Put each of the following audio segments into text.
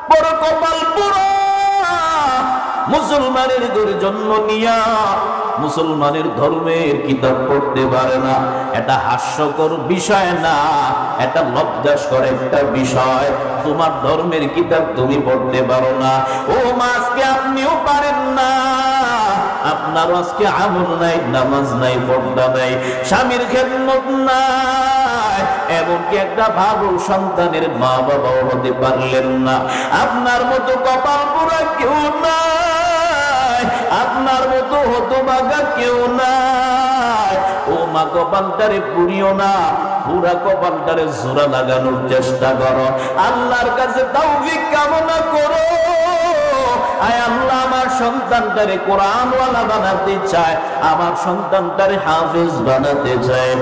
বড় কপাল পুরো মুসলমানের জন্ম নিয়া মুসলমানের ধর্মের কিতাব পড়তে পারে না। এটা হাস্যকর বিষয় না, এটা লজ্জাস্কর একটা বিষয়। তোমার ধর্মের কিতাব তুমি পড়তে পারো না, ও আজকে আপনিও পারেন না। আপনার আজকে আমল নাই, নামাজ নাই, পর্দা নাই, স্বামীর খেদমত নাই, এমনকি একটা ভালো সন্তানের মা বাবাও হতে পারলেন না। আপনার মতো কপাল পোড়া কেউ নাই, আপনার মতো হতভাগা কেউ নাই। ও মা, কপালটারে পুড়িও না, পুরা কপালটারে জোড়া লাগানোর চেষ্টা করো, আল্লাহর কাছে তাওফিক কামনা করো। আয় আল্লাহ, আমার সন্তানটারে কোরআনওয়ালা বানাতে চায়, আমার সন্তানটারে হাফেজ বানাতে চায়,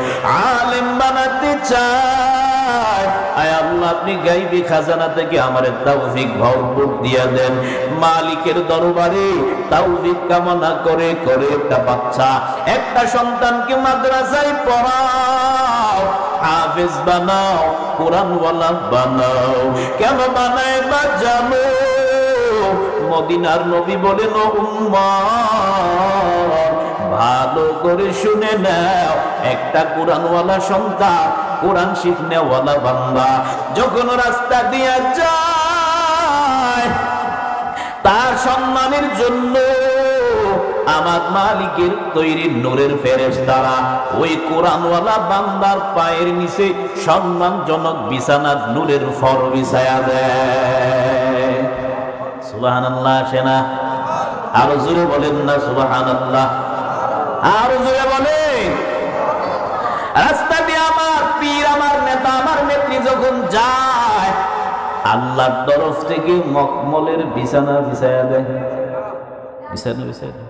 আলেম বানাতে চায়। আয় আল্লাহ, আপনি গাইবী খাজানা থেকে আমার তাওফিক ভরপুর দিয়া দেন। মালিকের দরবারে তাওফিক কামনা করে করে একটা বাচ্চা, একটা সন্তানকে মাদ্রাসায় পড়াও, হাফেজ বানাও, কোরআনওয়ালা বানাও। কেন বানায় বা জানো? মদিনার নবী বলেন, ও উম্মত ভালো করে শুনে নাও, একটা কোরআনওয়ালা সন্তান, কোরআন শিখনেওয়ালা বান্দা যখন রাস্তা দিয়ে যায়, তার সম্মানের জন্য আমার মালিকের তৈরি নূরের ফেরেশতারা ওই কোরআনওয়ালা বান্দার পায়ের নিচে সম্মানজনক বিছানার নূরের ফর বিছায়া দেয়। সুবহানাল্লাহ আসে না? আরো জোরে বলেন না সুবহানাল্লাহ, আরো জোরে বলেন। রাস্তা দিয়ে আমার পীর, আমার নেতা, আমার নেত্রী যখন যায়, আল্লাহর তরফ থেকে মখমলের বিছানা বিছায়া দেয়, বিছানা বিছায়া দেয়।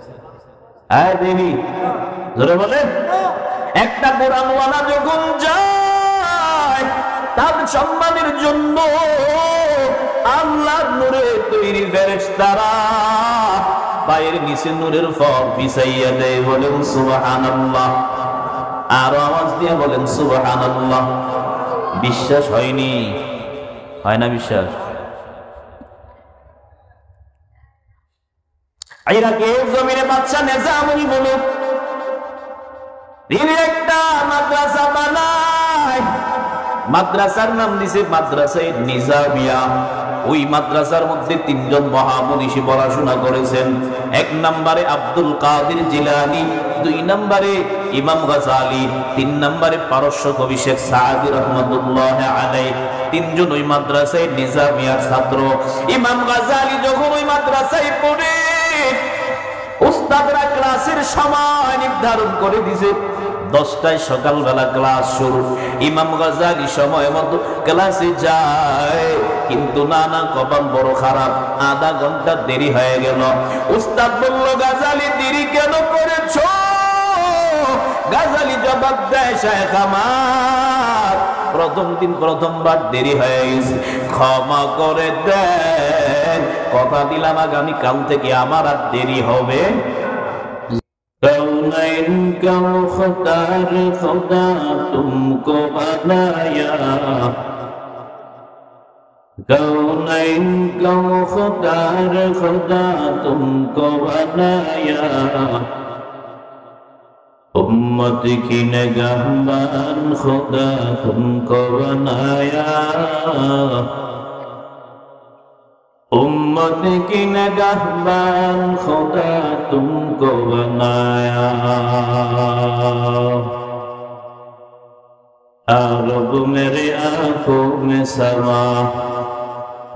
আয় দেবী, জোরে বলেন। একটা কোরআনওয়ালা যখন যায়, তার সম্মানের জন্য আল্লাহর নূরে তৈরি ফেরেশতারা পায়ের নিচে নূরের ফল বিছাইয়া দেয়। বলেন সুবহানাল্লাহ, আরো আওয়াজ দিয়ে বলেন সুবহানাল্লাহ। বিশ্বাস হয়নি? হয় না বিশ্বাস? ইরাকের জমিনে বাদশা নিজামুল মুলুক তিনি একটা মাদ্রাসা বানায়, মাদ্রাসার নাম দিছে মাদ্রাসায়ে নিজামিয়া। ওই মাদ্রাসার মধ্যে তিনজন মহামনীষী পড়াশোনা করেছেন। এক নম্বরে আব্দুল কাদের জিলানী, দুই নম্বরে ইমাম গাজালি, তিন নম্বরে পারস্য কবি শেখ সাদি রহমাতুল্লাহ আলাইহি। তিনজন ওই মাদ্রাসায়ে নিজামিয়ার ছাত্র। ইমাম গাজালি যখন ওই মাদ্রাসায় পড়ে, উস্তাদরা ক্লাসের সময় নির্ধারণ করে দিয়েছে 10টায় সকালবেলা ক্লাস শুরু। ইমাম গাজালি সময় মতো ক্লাসে যায়, কিন্তু না, কপাল বড় খারাপ, আধা ঘন্টা দেরি হয়ে গেল। উস্তাদ বলল, গাজালি দেরি কেন করেছো? গাজালি জবাব দেয়, শায়েখ আমার প্রথম দিন প্রথমবার দেরি হয়ে গেছে, ক্ষমা করে দেন, কথা দিলাম আগামী কাল থেকে আমার আর দেরি হবে। कौनैन का मुख्तार खुदा तुमको बनाया, कौनैन का मुख्तार खुदा तुमको बनाया, उम्मत की निगहबान खुदा तुमको बनाया, उम्मत की निगहबान खुदा तुमको बनाया। रब मेरे आंखों में समा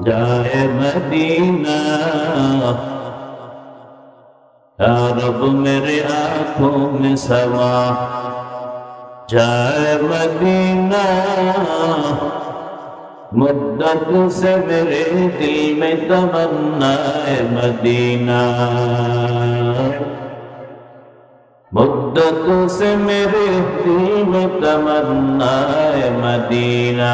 जाए मदीना, रब मेरे आंखों में समा जाए मदीना, मुद्दत से मेरे दिल में तमन्ना है मदीना, मुद्दत से मेरे दिल में तमन्ना है मदीना।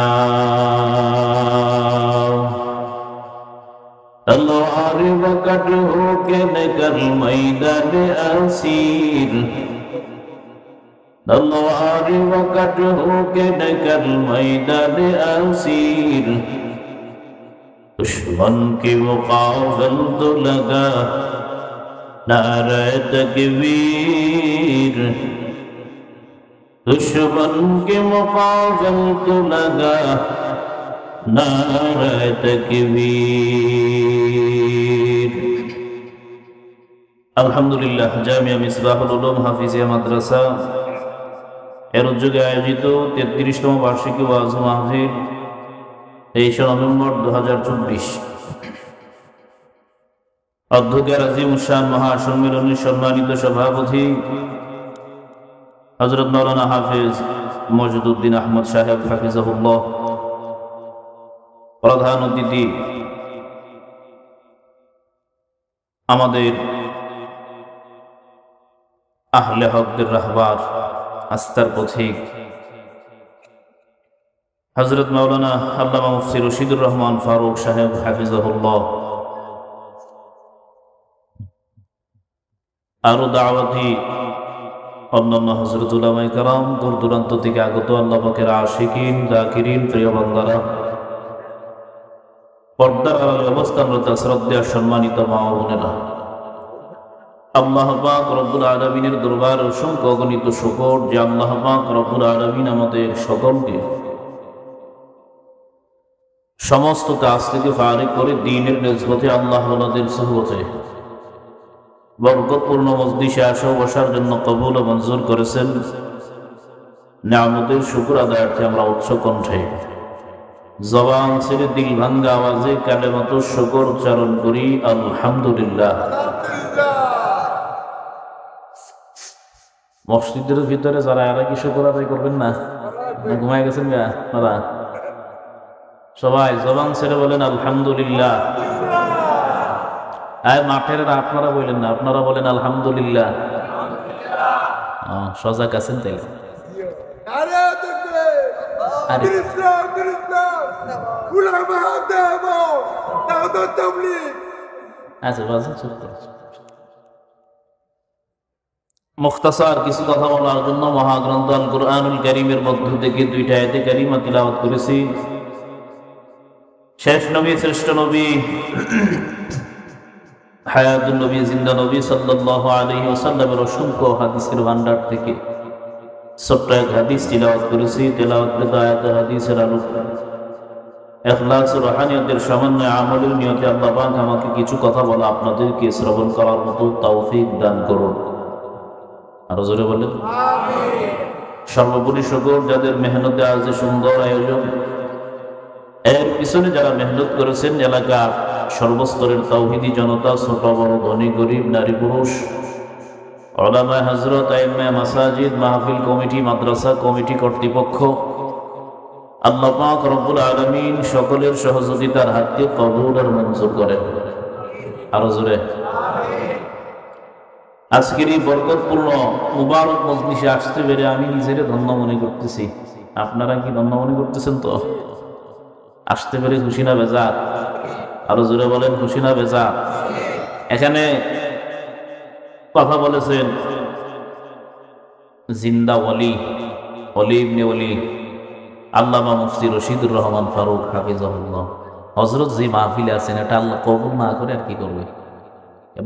तलवार वकट होके निकल मैदान असीर, तलवार वकट होके निकल मैदान असीर, दुश्मन के मुकाबल तो लगा नारे तकबीर, दुश्मन के मुकाबल तो लगा नारे तकबीर। अल्हम्दुलिल्लाह জামিয়া মিসবাহুল উলুম হাফিজিয়া মাদ্রাসা এর উদ্যোগে আয়োজিত 33তম বার্ষিকী ওয়াজ মাহফিল 23 নভেম্বর 2024 অধ্যক্ষের আজিম শান মহাসম্মেলনের সম্মানিত সভাপতি হযরত মাওলানা হাফেজ মজিদউদ্দিন আহমদ সাহেব হাফিজাহুল্লাহ, প্রধান অতিথি আমাদের আহলে হকদের রাহবার আস্থার পথিক হযরত মাওলানা আল্লামা মুফতি রশিদুর রহমান ফারুক সাহেব হাফিজাহুল্লাহ, আরো দাওয়াতি অন্যান্য হযরত উলামায়ে কেরাম, দূর দূরান্ত থেকে আগত আল্লাহ পাকের আশিকিন যাকিরিন, প্রিয় বান্দারা, পর্দার আড়ালে অবস্থানরত শ্রদ্ধেয় সম্মানিত মা ও বোনেরা, আল্লাহ পাক রব্বুল আলামিনের দরবারে অসংখ্য অগণিত শুকর যে আল্লাহ পাক রব্বুল আলামিন আমাদের সকলকে সমস্ত কাজ থেকে ফারিগ করে দ্বীনের নিসবতে আল্লাহ ওয়ালাদের সুহবতে বরকতপূর্ণ মজলিসে আসা বসার জন্য কবুল ও মঞ্জুর করেছেন। নিয়ামতের শুকর আদায়ার্থে আমরা উচ্চ কণ্ঠে জবান ছেড়ে দিল ভাঙ্গা আওয়াজে কালেমাতুশ শুকর উচ্চারণ করি, আলহামদুলিল্লাহ। মসজিদের ভিতরে যারা এরা কি শুকর আদায় করবেন না? ঘুমায় গেছেন গা আপনারা? সবাই জবান ছেড়ে বলেন আলহামদুলিল্লাহ। আর মাঠের আপনারা বলেন না, আপনারা বলেন আলহামদুলিল্লাহ। সজাগ আছেন তাইলে? মুখতাসার কিছু কথা বলার জন্য মহাগ্রন্থ আল কুরআনুল কারীমের মধ্য থেকে 2টা আয়াতে কারিমা তিলাওয়াত করেছি। শেষ নবী, শ্রেষ্ঠ নবী, হায়াতুন নবী, জিন্দা নবী সাল্লাল্লাহু আলাইহি ওয়াসাল্লামের অসংখ্য হাদিসের ভান্ডার থেকে ছোট্ট এক হাদিস তিলাওয়াত করেছি। তেলাওয়াত আয়াতে হাদিসের আলোকে ইখলাস ও রুহানিয়তের সমন্বয়ে আমলের নিয়তে আল্লাহ পাক আমাকে কিছু কথা বলা আপনাদেরকে শ্রবণ করার মতো তৌফিক দান করুন। আরো জোরে বলেন আমিন। সর্বোপরি শুকর যাদের মেহনতে আজ সুন্দর আয়োজন, এর পিছনে যারা মেহনত করেছেন, এলাকার সর্বস্তরের তাওহীদি জনতা, ছোট বড়, ধনী গরিব, নারী পুরুষ, উলামা হযরত, আইম্মা মাসাজিদ, মাহফিল কমিটি, মাদ্রাসা কমিটি কর্তৃপক্ষ, আল্লাহ পাক রব্বুল আলামিন সকলের সহযোগিতার হাতকে কবুল আর মঞ্জুর করেন। আরো জোরে আমিন। আজকের এই বরকতপূর্ণ মুবারক মজলিসে আসতে পেরে আমি নিজেরে ধন্য মনে করতেছি। আপনারা কি ধন্য মনে করতেছেন? তো আসতে পেরে খুশি না বেজার? আরো জোরে বলেন খুশি না বেজার? এখানে কথা বলেছেন জিন্দা ওয়ালি, ওলি ইবনে ওলি আল্লামা মুফতি রশিদুর রহমান ফারুক হাফিজাহুল্লাহ। হযরত যে মাহফিলে আছেন, এটা আল্লাহ কবুল না করে আর কি করবে?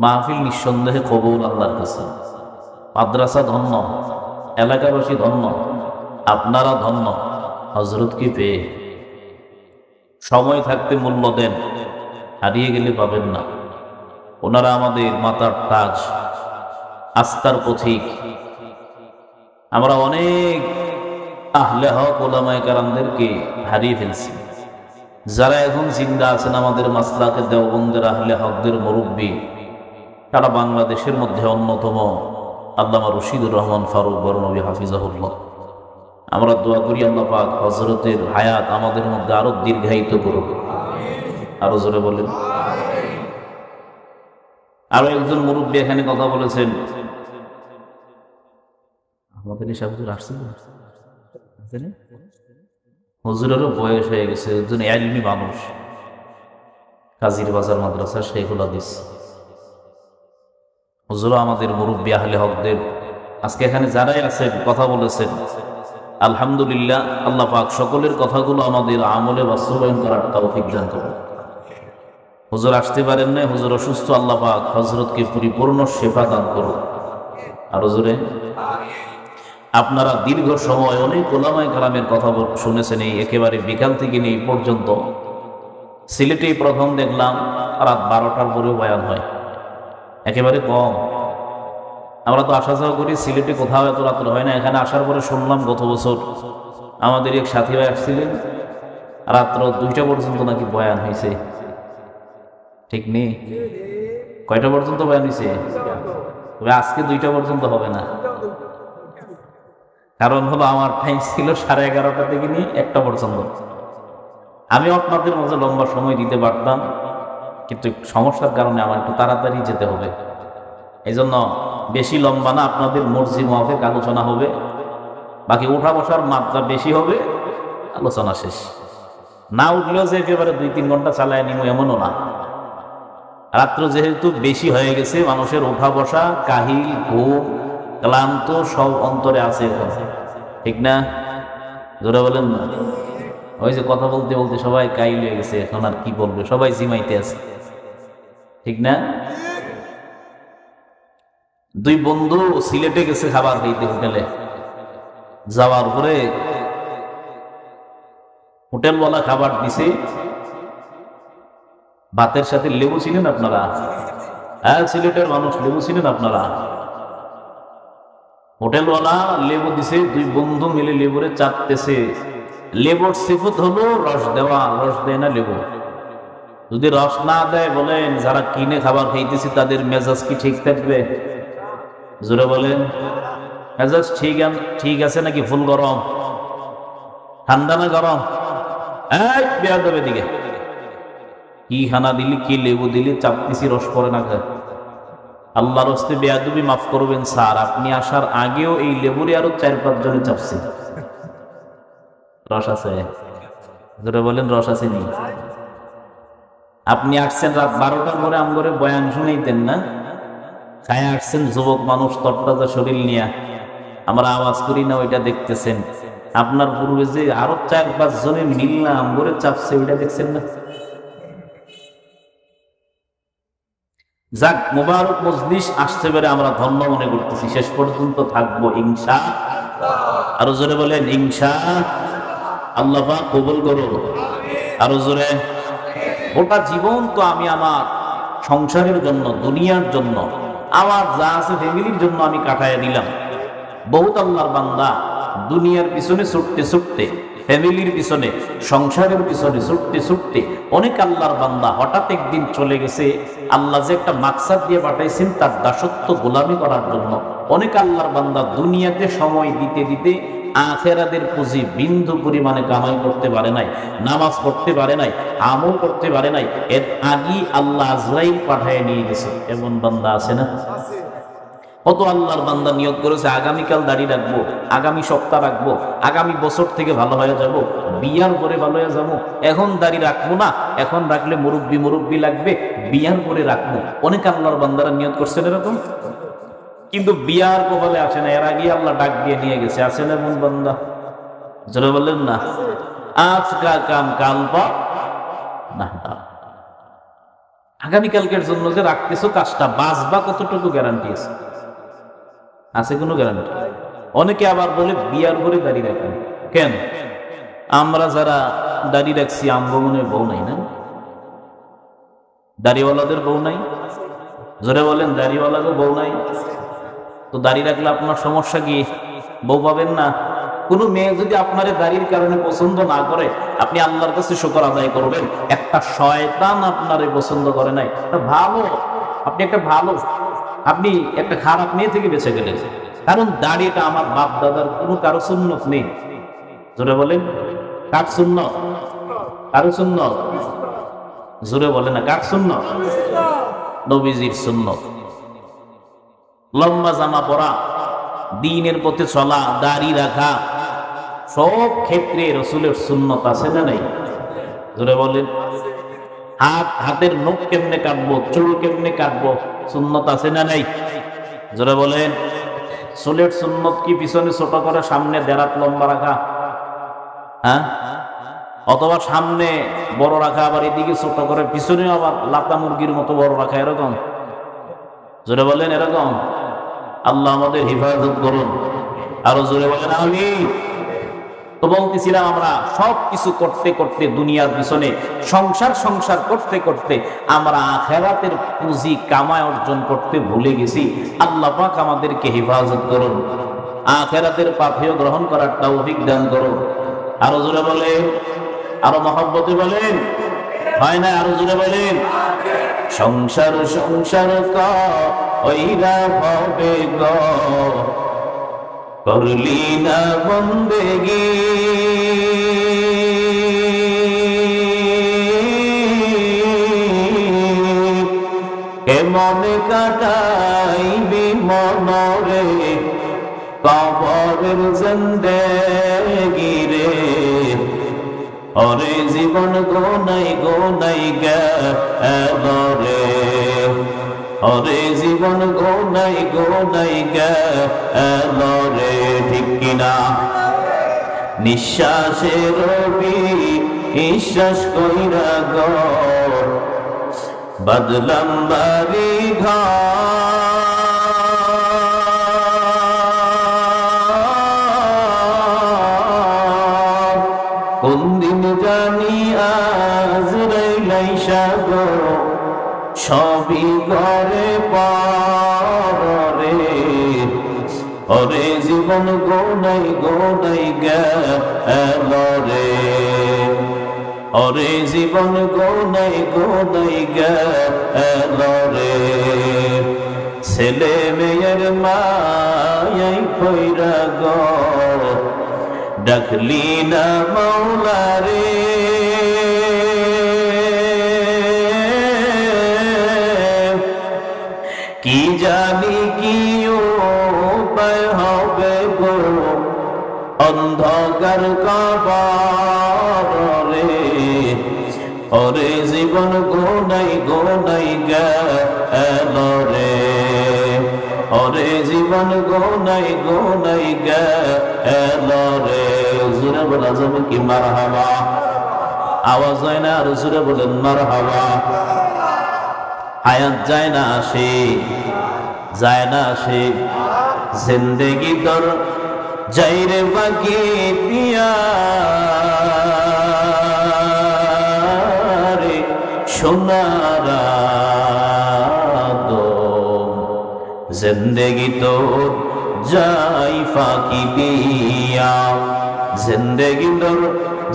মাহফিল নিঃসন্দেহে কবুল আল্লাহর কাছে। মাদ্রাসা ধন্য, এলাকাবাসী ধন্য, আপনারা ধন্য হযরতকে পেয়ে। সময় থাকতে মূল্য দেন, হারিয়ে গেলে পাবেন না। ওনারা আমাদের মাতার তাজ, আস্থার পথিক। আমরা অনেক আহলে হক উলামায়ে কেরামদেরকে হারিয়ে ফেলছি। যারা এখন জিন্দা আছেন আমাদের মাসলাকে দেওবন্দের আহলে হকদের মুরব্বী, তারা বাংলাদেশের মধ্যে অন্যতম আল্লামা রশিদুর রহমান ফারুক বরনবী হাফিজাহুল্লাহ। আমরা দোয়া করি আল্লাহ পাক হযরতের হায়াত আমাদের মধ্যে আরো দীর্ঘায়িত করুন। আরো জোরে বলেন আমিন। আরো একজন মুরব্বী এখানে কথা বলেছেন, আমাদের এই হুজুর আসছে, হুজুরেরও বয়স হয়ে গেছে, একজন ইলমি মানুষ, কাজীর বাজার মাদ্রাসা শেখুল হাদিস হুজুর আমাদের মুরব্বী আহলে হকদের। আজকে এখানে যারাই আছেন কথা বলেছেন, আলহামদুলিল্লাহ। আল্লাহ পাক সকলের কথাগুলো আমাদের আমলে বাস্তবায়ন করার তৌফিক দান করুন। হুজুর আসতে পারেন না, হুজুর অসুস্থ, আল্লাহ পাক হযরতকে পরিপূর্ণ শেফা দান করুন। আর হুজুরে আপনারা দীর্ঘ সময় অনেক ওলামায়ে কেরামের কথা শুনেছেন, এই একেবারে বিকাল থেকে নিয়ে এই পর্যন্ত। সিলেটেই প্রথম দেখলাম রাত 12টার পরেও বয়ান হয়, একেবারে কম। আমরা তো আসা যাওয়া করি, সিলেটে কোথাও এত রাত্র হয় না। এখানে আসার পরে শুনলাম গত বছর আমাদের এক সাথী ভাই আসছিলেন, রাত্র 2টা পর্যন্ত নাকি বয়ান হয়েছে। ঠিক নেই? কয়টা পর্যন্ত বয়ান হয়েছে? তবে আজকে 2টা পর্যন্ত হবে না। কারণ হলো আমার টাইম ছিল 11:30 থেকে নিয়ে 1টা পর্যন্ত। আমি আপনাদের মাঝে লম্বা সময় দিতে পারতাম, কিন্তু সমস্যার কারণে আমার একটু তাড়াতাড়ি যেতে হবে। এই জন্য বেশি লম্বা না, আপনাদের মর্জি মোয়াফেক আলোচনা হবে। বাকি উঠা বসার মাত্রা বেশি হবে, আলোচনা শেষ। না উঠলেও যে একেবারে 2-3 ঘন্টা চালায় নিব এমনও না। রাত্র যেহেতু বেশি হয়ে গেছে, মানুষের ওঠা বসা, কাহিল, ঘুম, ক্লান্ত সব অন্তরে আছে এখন। ঠিক না? জোরে বলেন না? ওই যে কথা বলতে বলতে সবাই কাহিল হয়ে গেছে, এখন আর কি বলবে, সবাই জিমাইতে আছে। ঠিক না? 2 বন্ধু সিলেটে গেছে খাবার খাইতে হোটেলে। যাওয়ার পরে হোটেলওয়ালা খাবার দিছে, ভাতের সাথে লেবু চিনেন আপনারা? হ্যাঁ, সিলেটের মানুষ লেবু চিনেন আপনারা? হোটেলওয়ালা লেবু দিছে, 2 বন্ধু মিলে লেবুরে চাটতেছে। লেবুর সিফত হলো রস দেওয়া, রস দেয় না লেবু। যদি রস না দেয়, বলেন যারা কিনে খাবার খাইতেছি তাদের মেজাজ কি ঠিক থাকবে? জোরে বলেন। মেজাজ ঠিক আছে নাকি ফুল গরম? ঠান্ডা না গরম? এই বেয়াদব এদিকে, কি খানা দিলি, কি লেবু দিলি, চাপতিছি, রস পরে না খায়। আল্লাহর হস্তে বেয়াদবি মাফ করবেন স্যার, আপনি আসার আগেও এই লেবুরে আরো 4-5 জনে চাপছি। রস আছে? জোরে বলেন, রস আছে নি? আপনি আসছেন রাত 12টার পরে আমগরে বয়ান শুনাইতেন না? খায় আসছেন যুবক মানুষ, তরতাজা শরীর নিয়ে, আমরা আওয়াজ করি না ওইটা দেখতেছেন। আপনার পূর্বে যে আরো 4-5 জনে মিলনা আমগরে চাপছে, ওইটা দেখছেন না? যাক, মুবারক মজলিস আসতে পেরে আমরা ধন্য মনে করতেছি। শেষ পর্যন্ত থাকবো ইনশাআল্লাহ। আরো জোরে বলেন ইনশাআল্লাহ। আল্লাহ পাক কবুল করুন। আরো জোরে। গোটা জীবন তো আমি আমার সংসারের জন্য, দুনিয়ার জন্য, আমার যা আছে ফ্যামিলির জন্য আমি কাটাইয়া দিলাম। বহুত আল্লাহর বান্দা দুনিয়ার পিছনে ছুটতে ছুটতে, ফ্যামিলির পিছনে, সংসারের পিছনে ছুটতে ছুটতে অনেক আল্লাহর বান্দা হঠাৎ একদিন চলে গেছে। আল্লাহ যে একটা মাকসাদ দিয়ে পাঠাইছেন তার দাসত্ব গোলামি করার জন্য। অনেক আল্লাহর বান্দা দুনিয়াতে সময় দিতে দিতে আখেরাতের পুঁজি বিন্দু পরিমাণে কামাই করতে পারে নাই, নামাজ পড়তে পারে নাই, আমল করতে পারে নাই। এর আগেই আল্লাহ আজরাইল পাঠায় নিয়ে গেছে। এমন বান্দা আছে না? কত আল্লাহর বান্দা নিয়ত করেছে আগামীকাল দাড়ি রাখবো, আগামী সপ্তাহ রাখবো, আগামী বছর থেকে ভালো হয়ে যাব, বিয়ার পরে ভালো হয়ে যাবো, এখন দাড়ি রাখবো না, এখন রাখলে মুরব্বি লাগবে, বিয়ার পরে রাখবো। অনেক আল্লাহর বান্দারা নিয়ত করছেন এরকম, কিন্তু বিয়ার কপালে আসে না। এর আগে আল্লাহ ডাক দিয়ে নিয়ে গেছে। আছে না এমন বান্দা? জোরে বললেন না? আজকা কাম কাল পা না। আগামীকালকের জন্য যে রাখতেছো কাজটা বাঁচবা কতটুকু গ্যারান্টি আছে? আছে কোনো গ্যারান্টি? অনেকে আবার বলে বিয়ার পরে দাড়ি রাখেন কেন? আমরা যারা দাড়ি রাখছি আমগো মনে বউ নাই না? দাড়িওয়ালাদের বউ নাই? জোরে বলেন, দাড়িওয়ালাদের বউ নাই? তো দাড়ি রাখলে আপনার সমস্যা কি? বউ পাবেন না? কোনো মেয়ে যদি আপনার দাড়ির কারণে পছন্দ না করে, আপনি আল্লাহর কাছে শুকর আদায় করবেন, একটা শয়তান আপনারে পছন্দ করে নাই। ভালো, আপনি একটা খারাপ মেয়ে থেকে বেঁচে গেলেন। কারণ দাড়িটা আমার বাপ দাদার কোনো কারো সুন্নত নেই। জোরে বলেন, কার সুন্নত? কারো সুন্নত? জোরে বলে না, কার সুন্নত? নবীজির সুন্নত। লম্বা জামা পরা, দ্বীনের পথে চলা, দাড়ি রাখা, সব ক্ষেত্রে রাসূলের সুন্নত আছে না নাই? জোরে বলেন। হাতের নখ কেমনে কাটবো, চুল কেমনে কাটবো, সুন্নত আছে না নাই? জোরে বলেন। চুলের সুন্নত কি পিছনে ছোট করে সামনে দেড়াত লম্বা রাখা? হ্যাঁ, অথবা সামনে বড় রাখা, আবার এদিকে ছোট করে, পিছনে আবার লাতা মুরগির মতো বড় রাখা, এরকম। জোরে বলেন এরকম। আল্লাহ আমাদের হেফাজত করুন। আরো জোরে বলেন আমিন। তো বলতেছিলাম, আমরা সব কিছু করতে করতে, দুনিয়ার পিছনে সংসার করতে করতে আমরা আখিরাতের পুঁজি কামায় অর্জন করতে ভুলে গেছি। আল্লাহ পাক আমাদেরকে হেফাজত করুন, আখিরাতের পাথেয় গ্রহণ করার তৌফিক দান করুন। আরো জোরে বলেন, আরো মহব্বতে বলেন, হয় না? আরো জোরে বলেন। সংসার কইরা হবে গো, করলি না বন্দেগি, কেমন কাটাইবি মনরে কবরের জিন্দেগি রে। ওরে জীবন গোনাই গেল রে, ওরে জীবন গোনাই গেল রে। ঠিক কিনা? নিঃশ্বাসের বিশ্বাস কইরা গো, বদলাম বাড়ি ঘর, কোন দিন জানি আজরাইলাইসা গো, সবই ঘরে পরে। ওরে জীবন গোনাই গেল রে, ওরে জীবন গোনাই গেল রে। ছেলে মেয়ের মায়াই কইরা গো, ডাকলি না মাওলা রে। কি জানি কি উপায় হবে গো, অন্ধকার কবর রে। ওরে জীবন গোনাই গেল রে, ওরে জীবন গোনাই গেল রে। জোরে বলা যাবে কি মারহাবা? আওয়াজ হয় না? আর জোরে বলেন মারহাবা। হায়াত যায় না আসে, যায় না আসে, জিন্দেগি তোর যাইরে বাকি দিয়া রে, সোনার আদম। জিন্দেগি তোর যাই ফাঁকি দিয়া, জিন্দেগি তোর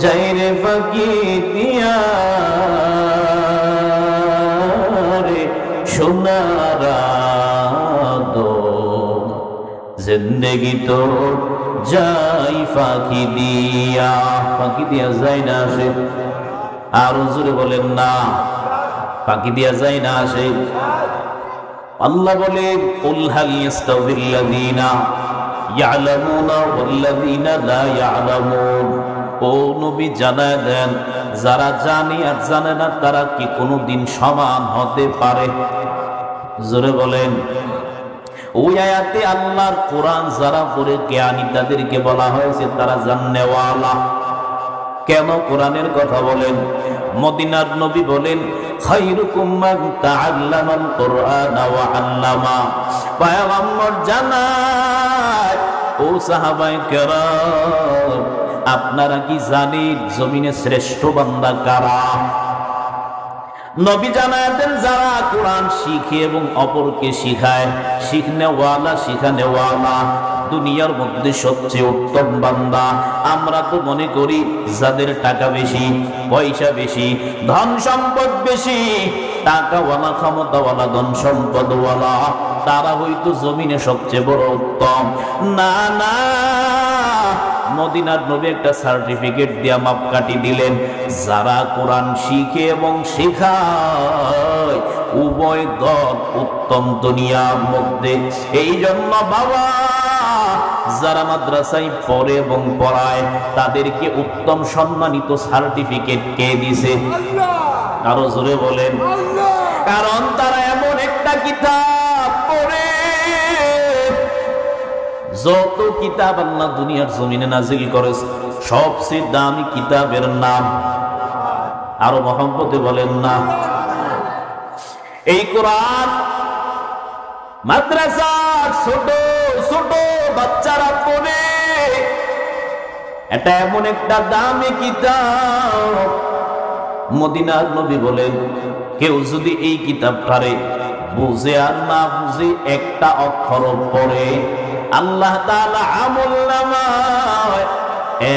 যাইরে ফাঁকি দিয়া রে, সোনার আদম। জিন্দেগি তোর যাই ফাঁকি দিয়া যায় না আসে। আরো জোরে বলেন না, ফাঁকি দিয়া যায় না আসে। আল্লাহ বলে, কুল হাল ইয়াস্তাউযিল্লাযীনা ইয়ালামুনা ওয়াল্লাযীনা লা ইয়ালামুন। ও নবী জানায় দেন, যারা জানে আর জানে না তারা কি কোনোদিন সমান হতে পারে? জোরে বলেন। ওই আয়াতে আল্লাহর কোরআন যারা পড়ে জ্ঞানী তাদেরকে বলা হয়েছে তারা জান্নেওয়ালা। কেন কোরআনের কথা বলেন? মদিনার নবী বলেন, খায়রুকুম মান তাআল্লামাল কুরআনা ওয়া আল্লামা। পয়গম্বর জানায়, ও সাহাবায়ে কেরাম, আপনারা কি জানেন জমিনে শ্রেষ্ঠ বান্দা কারা? নবী জানায় দেন, যারা কোরআন শিখে এবং অপরকে শিখায়, শিখনেওয়ালা শিখানেওয়ালা। দুনিয়ার মধ্যে সবচেয়ে উত্তম বান্দা আমরা তো মনে করি যাদের টাকা বেশি, পয়সা বেশি, ধন সম্পদ বেশি, টাকাওয়ালা, ক্ষমতাওয়ালা, ধন সম্পদওয়ালা, তারা হয়তো জমিনে সবচেয়ে বড় উত্তম। না না, মদিনার নবী একটা সার্টিফিকেট দিয়া মাপকাঠি দিলেন, যারা কোরআন শিখে এবং শেখায় উভয় দল উত্তম দুনিয়ার মধ্যে। এই জন্য বাবা, যারা মাদ্রাসায় পড়ে এবং পড়ায় তাদেরকে উত্তম সম্মানিত সার্টিফিকেট কে দিছে? আরো জোরে বলেন। কারণ তারা এমন একটা কিতাব পড়ে যত কিতাব আল্লাহ দুনিয়ার জমিনে নাজিল করেছে সবচেয়ে দামি কিতাবের নাম, আরো মহব্বতে বলেন না। এই কোরআন মাদ্রাসা ছোট ছোট বাচ্চারা পড়ে, এটা এমন একটা দামি কিতাব। মদিনার নবী বলেন, কেউ যদি এই কিতাবটারে বুঝে আর না বুঝে একটা অক্ষর পড়ে, আল্লাহ তাআলা আমলনামায়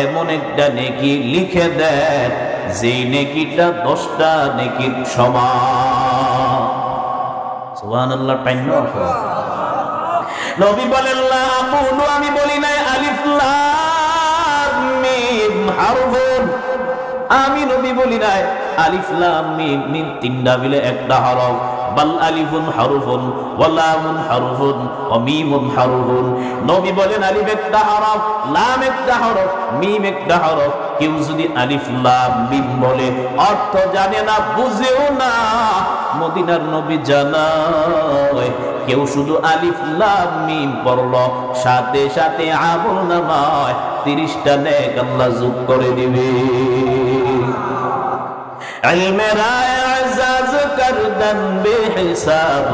এমন একটা নেকি লিখে দেন যেই নেকিটা 10টা নেকির সমান। সুবহানাল্লাহ। নবী বলেন, লা আকুলু, আমি বলি নাই আলিফ লাম মিম হারফুন, আমি নবী বলি নাই আলিফ লাম মিম, মিম 3টা মিলে একটা হরফ। বাল আলিফুন হারফুন ওয়া লামুন হারফুন ওয়া মিমুন হারফুন। নবী বলেন আলিফ একটা হরফ, লাম একটা হরফ, মিম একটা হরফ। কেউ যদি আলিফ লাম মিম বলে অর্থ জানে না, বুঝেও না, মদিনার নবী জানায় কেউ শুধু আলিফ লাম মিম পড়ল, সাথে সাথে আমলনামায় 30টা নেক আল্লাহ যোগ করে দিবে। ইলমেরা আযাজ করদান বেহিসাব,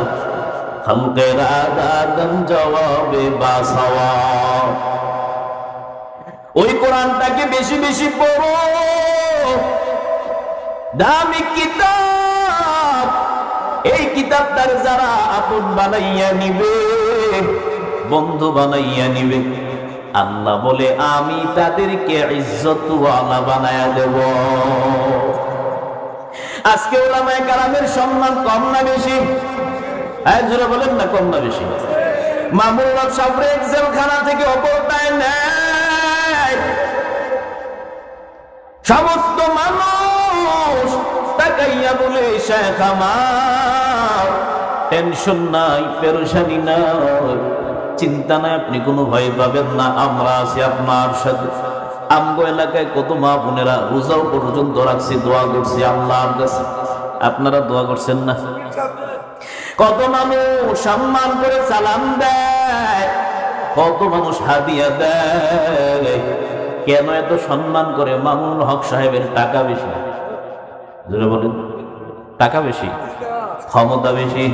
খালকেরা দাদন জবাবে বাসওয়াব। ওই কোরআনটাকে বেশি বেশি পড়ো, দামি কিতাব। এই কিতাবটার যারা আপন বানাইয়া নিবে, বন্ধু বানাইয়া নিবে, আল্লাহ বলে আমি তাদেরকে ইজ্জতওয়ালা বানায়া দেব। আজকে উলামায়ে কেরামের সম্মান কম না বেশি? জোরে বলেন না, কম না বেশি? মামুনুল হক সাহেব জেলখানা থেকে অপরটায় নেয়, সমস্ত মানুষ তাকাইয়া বলে, শেখ আমার টেনশন নাই, পেরেশানি নাই, চিন্তা নাই, আপনি কোনো ভয় পাবেন না, আমরা আছি আপনার সাথে। আমগো এলাকায় কত মা বোনেরা রোজাও পর্যন্ত রাখছি, দোয়া করছি আল্লাহর কাছে। আপনারা দোয়া করছেন না? কত মানুষ সম্মান করে সালাম দেয়, কত মানুষ হাদিয়া দেয়। কেন এত সম্মান করে? মামুনুল হক সাহেবের টাকা বেশি। জোরে বলেন, টাকা বেশি, ক্ষমতা বেশি?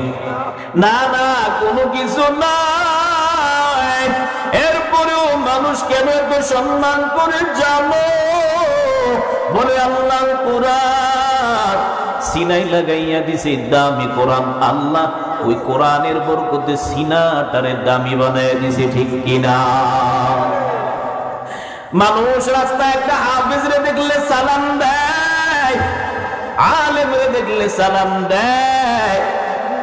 না না, কোনো কিছু না। এরপরেও মানুষ কেন এত সম্মান করে জানো? বলে আল্লাহ কোরআন সিনাই লাগাইয়া দিছে দামি কোরআন। আল্লাহ ওই কোরআনের বরকতে সিনাটারে দামি বানাইয়া দিছে, ঠিক কিনা? মানুষ রাস্তায় একটা হাফেজরে দেখলে সালাম দেয়, আলেমরে দেখলে সালাম দেয়,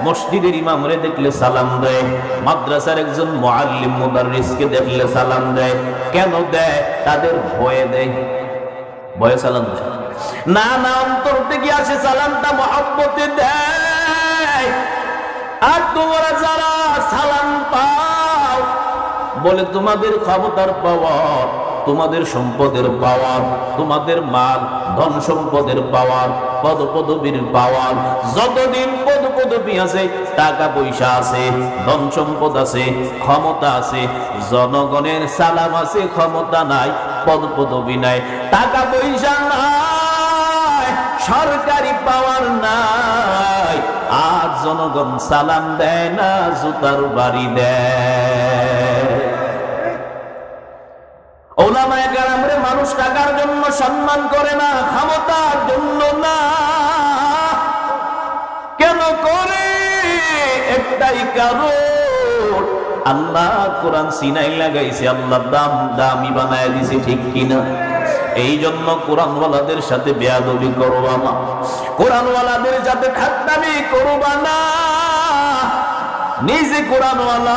মসজিদের ইমামরে দেখলে সালাম দেয়, মাদ্রাসার একজন মুআল্লিম মুদাররিসকে দেখলে সালাম দেয়। কেন দেয়? তাদের ভয়ে দেয়, ভয়ে সালাম দেয় না, না, অন্তর থেকে আসে সালামটা, মহব্বতে দেয়। আর তোমরা যারা সালাম পাও, বলে তোমাদের ক্ষমতার পাওয়ার, তোমাদের সম্পদের পাওয়ার, তোমাদের মাল ধন সম্পদের পাওয়ার, পদ পদবীর পাওয়ার, যতদিন পদ পদবী আছে, টাকা পয়সা আছে, ধন সম্পদ আছে, ক্ষমতা আছে, জনগণের সালাম আছে, ক্ষমতা নাই, পদ পদবী নাই, টাকা পয়সা নাই, সরকারি পাওয়ার নাই, আর জনগণ সালাম দেয় না, জুতার বাড়ি দেয়। ওলামায়ে কেরামরে মানুষ টাকার জন্য সম্মান করে না, ক্ষমতার জন্য না। কেন করে? একটাই কারণ, আল্লাহ কোরআন সিনাই লাগাইছে, আল্লাহ দামি বানায় দিছে, ঠিক কিনা? এই জন্য কোরআনওয়ালাদের সাথে বেয়াদবি করবা না, কোরআনওয়ালাদের সাথে ঠাট্টামি করবা না। নিজে কোরআনওয়ালা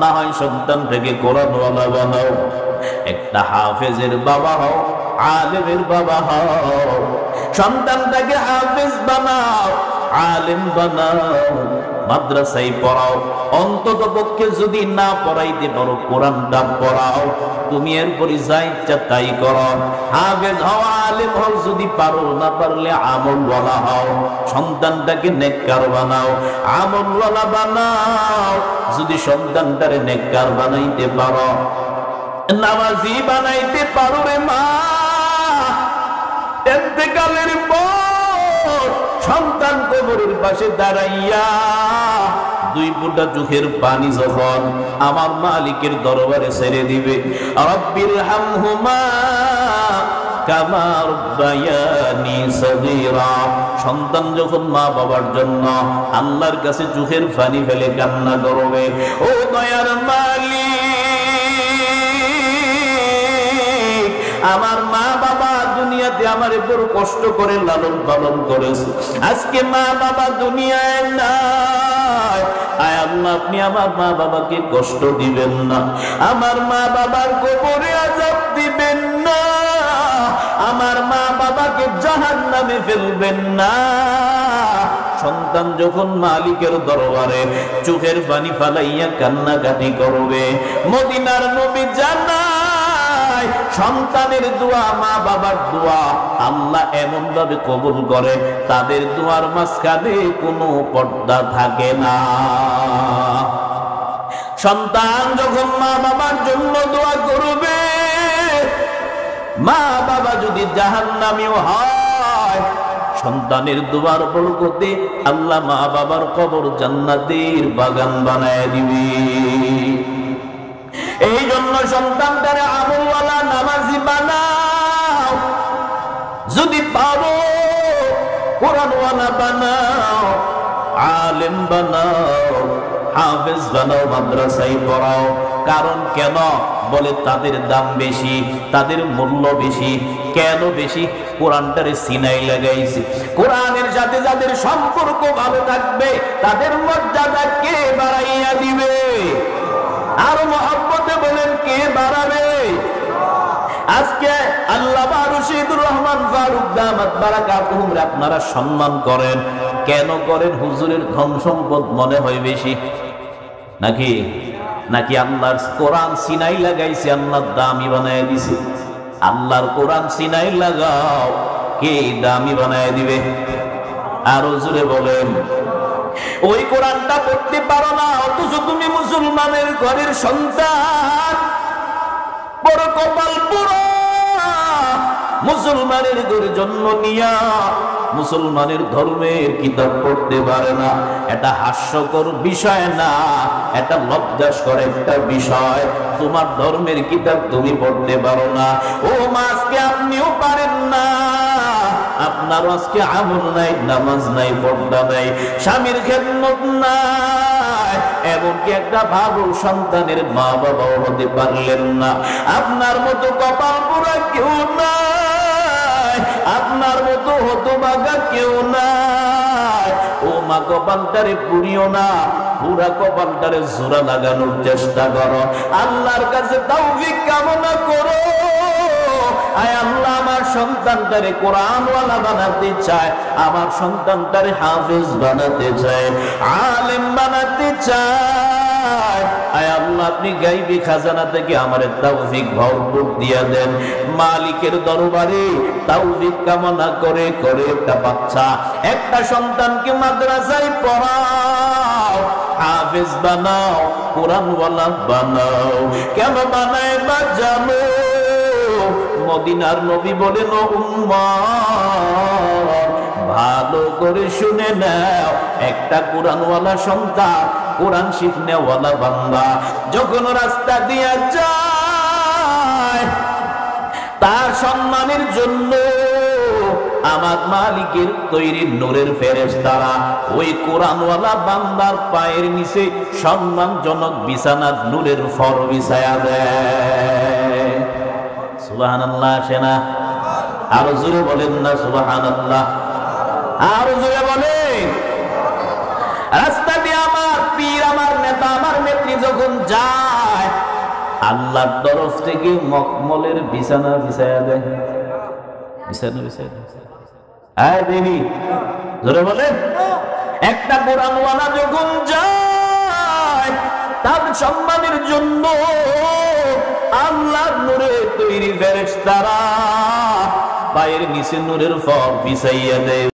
না হয় সন্তানটাকে কোরআনওয়ালা বানাও। একটা হাফেজের বাবা হও, আলেমের বাবা হও, সন্তানটাকে হাফেজ বানাও, আলেম বানাও, মাদ্রাসায় পড়াও, অন্তত পক্ষে যদি না পড়াইতে পারো কোরআনটা পড়াও, তুমি এরপরে যা ইচ্ছা তাই করো, হাফেজ হও, আলেম হও, যদি পারো, না পারলে আমলওয়ালা হও, সন্তানটাকে নেককার বানাও, আমলওয়ালা বানাও, যদি সন্তানটারে নেককার বানাইতে পারো, নামাজি বানাইতে পারো রে মা, ইন্তেকালের পর সন্তান কবরের পাশে দাঁড়াইয়া দুই ফোঁটা চোখের পানি যখন আমার মালিকের দরবারে ছেড়ে দিবে, রব্বির হামহুমা কামা রাব্বায়ানি সগীরা, সন্তান যখন মা বাবার জন্য আল্লাহর কাছে চোখের পানি ফেলে কান্না করবে, ও দয়ার মালিক, আমার মা বাবা দুনিয়াতে আমার বড় কষ্ট করে লালন পালন করেছে, আজকে মা বাবা দুনিয়ায় নাই, আয় আল্লাহ আপনি আমার মা বাবাকে কষ্ট দিবেন না, আমার মা বাবার কবরে আযাব দিবেন না, আমার মা বাবাকে জাহান্নামে ফেলবেন না। সন্তান যখন মালিকের দরবারে চোখের পানি ফালাইয়া কান্নাকাটি করবে, মদিনার নবী জানায় সন্তানের দোয়া, মা বাবার দোয়া আল্লাহ এমন ভাবে কবুল করে, তাদের দোয়ার মাঝখানে কোনো পর্দা থাকে না। সন্তান যখন মা বাবার জন্য দোয়া করবে, মা বাবা যদি জাহান্নামীও হয়, সন্তানের দোয়ার বরকতে আল্লাহ মা বাবার কবর জান্নাতের বাগান বানায় দিবে। এই জন্য সন্তানটারে আমলওয়ালা নামাজি বানাও, যদি পারো কোরআনওয়ালা বানাও, আলেম বানাও, হাফেজ বানাও, মাদ্রাসায় পড়াও। কারণ কেন বলে তাদের দাম বেশি, তাদের মূল্য বেশি। কেন বেশি? কোরআনটারে সিনাই লাগাইছে। কোরআনের সাথে যাদের সম্পর্ক ভালো থাকবে তাদের মর্যাদা কে বাড়াইয়া দিবে? আর মহব্বতে বলেন কে বাড়াবে? আজকে আল্লামা রশিদুর রহমান ফারুক দামাত বারাকাতুহুম আপনারা সম্মান করেন, কেন করেন? হুজুরের ধন সম্পদ মনে হয় বেশি নাকি? নাকি আল্লাহর কোরআন সিনাই লাগাইছে, আল্লাহর দামি বানায় দিছে? আল্লাহর কোরআন সিনাই লাগাও, কে দামি বানায় দিবে? আরো জোরে বলেন। ওই কোরআনটা পড়তে পারো না, অথচ তুমি মুসলমানের ঘরের সন্তান, বড় কপাল পুরো। মুসলমানের ঘরে জন্ম নিয়া মুসলমানের ধর্মের কিতাব পড়তে পারে না, এটা হাস্যকর বিষয় না, এটা লজ্জাস্কর একটা বিষয়। তোমার ধর্মের কিতাব তুমি পড়তে পারো না, ও মা আজকে আপনিও পারেন না, আপনার আজকে আমল নাই, নামাজ নাই, পর্দা নাই, স্বামীর খেদমত নাই, এমনকি একটা ভালো সন্তানের মা বাবাও হতে পারলেন না। আপনার মতো কপাল পোড়া কেউ নাই, আপনার মতো হতভাগা কেউ নাই। ও মা, কপালটারে পুড়িও না, পুরা কপালটারে জোড়া লাগানোর চেষ্টা করো, আল্লাহর কাছে তৌফিক কামনা করো। আয় আল্লাহ, আমার সন্তানটারে কোরআনওয়ালা বানাতে চায়, আমার সন্তানটারে হাফেজ বানাতে চায়, আলেম বানাতে চায়। আয় আল্লাহ, আপনি গাইবি খাজানা থেকে আমার তৌফিক ভরপুর দিয়া দেন। মালিকের দরবারে তৌফিক কামনা করে করে একটা বাচ্চা, একটা সন্তানকে মাদ্রাসায় পড়াও, হাফেজ বানাও, কোরআনওয়ালা বানাও। কেন বানায় বা জানো? মদিনার নবী বলেন, উম্মত ভালো করে শুনে নাও, একটা কোরআনওয়ালা সন্তান, কোরআন শিখনেওয়ালা বান্দা যখন রাস্তা দিয়া যায়, তার সম্মানের জন্য আমার মালিকের তৈরি নূরের ফেরেশতারা ওই কোরআনওয়ালা বান্দার পায়ের নিচে সম্মানজনক বিছানার নূরের ফর বিছায়া দেয়। সুবহানাল্লাহ। সেনা আরো জোরে বলেন না সুবহানাল্লাহ, আরো জোরে বলেন। রাস্তা দিয়ে আমার পীর, আমার নেতা, আমার নেত্রী যখন যায়, আল্লাহর তরফ থেকে মখমলের বিছানা বিছায়া দেয়, বিছানা বিছায়া দেয়। আয় দেবী জোরে বলেন। একটা কোরআনওয়ালা যখন যায় তার সম্মানের জন্য আল্লাহর নূরে তৈরি ফেরেশতারা পায়ের নিচে নূরের ফল বিছাইয়া দেয়।